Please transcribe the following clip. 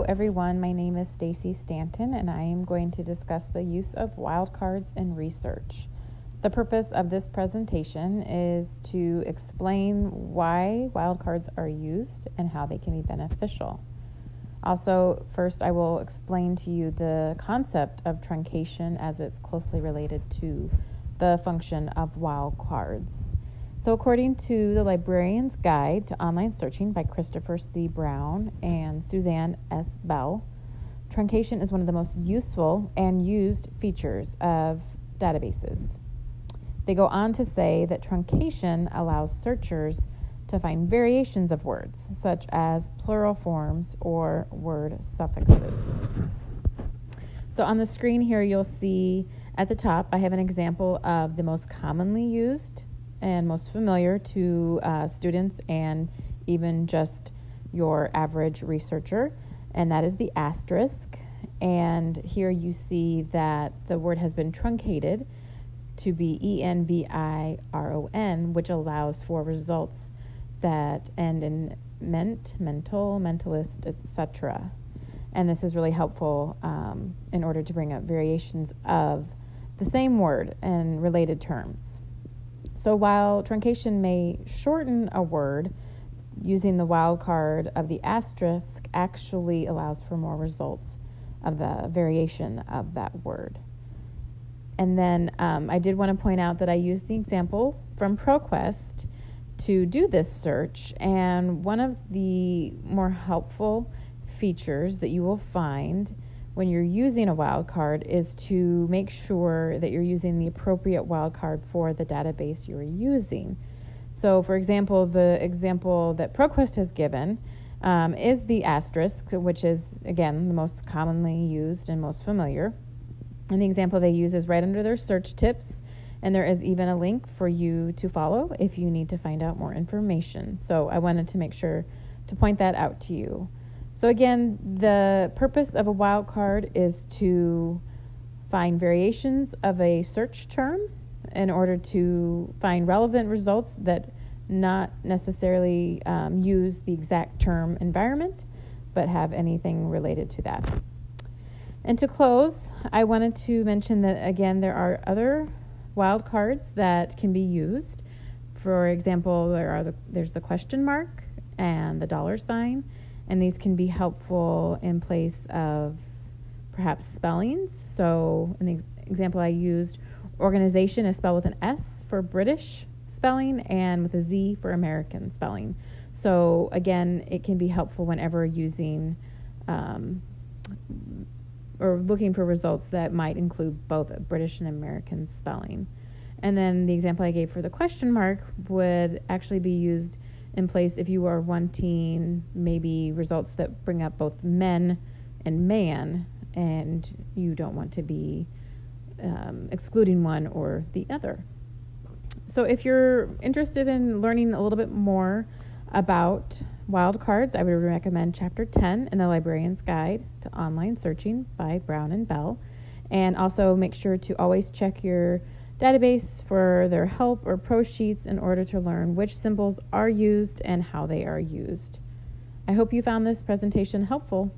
everyone, my name is Stacy Stanton and I am going to discuss the use of wildcards in research. The purpose of this presentation is to explain why wildcards are used and how they can be beneficial. Also, first I will explain to you the concept of truncation as it's closely related to the function of wildcards. So according to the Librarian's Guide to Online Searching by Christopher C. Brown and Suzanne S. Bell, truncation is one of the most useful and used features of databases. They go on to say that truncation allows searchers to find variations of words, such as plural forms or word suffixes. So on the screen here, you'll see at the top, I have an example of the most commonly used and most familiar to students and even just your average researcher, and that is the asterisk. And here you see that the word has been truncated to be ENVIRON, which allows for results that end in ment, mental, mentalist, etc. And this is really helpful in order to bring up variations of the same word and related terms. So while truncation may shorten a word, using the wildcard of the asterisk actually allows for more results of the variation of that word. And then I did want to point out that I used the example from ProQuest to do this search, and one of the more helpful features that you will find when you're using a wildcard is to make sure that you're using the appropriate wildcard for the database you're using. So for example, the example that ProQuest has given is the asterisk, which is, again, the most commonly used and most familiar. And the example they use is right under their search tips, and there is even a link for you to follow if you need to find out more information. So I wanted to make sure to point that out to you. So again, the purpose of a wildcard is to find variations of a search term in order to find relevant results that not necessarily use the exact term environment, but have anything related to that. And to close, I wanted to mention that, again, there are other wildcards that can be used. For example, there's the question mark and the $sign. And these can be helpful in place of perhaps spellings. So in the example I used, organization is spelled with an S for British spelling and with a Z for American spelling. So again, it can be helpful whenever using or looking for results that might include both British and American spelling. And then the example I gave for the question mark would actually be used in place if you are wanting maybe results that bring up both men and man, and you don't want to be excluding one or the other. So if you're interested in learning a little bit more about wildcards, I would recommend Chapter 10 in the Librarian's Guide to Online Searching by Brown and Bell. And also make sure to always check your database for their help or pro sheets in order to learn which symbols are used and how they are used. I hope you found this presentation helpful.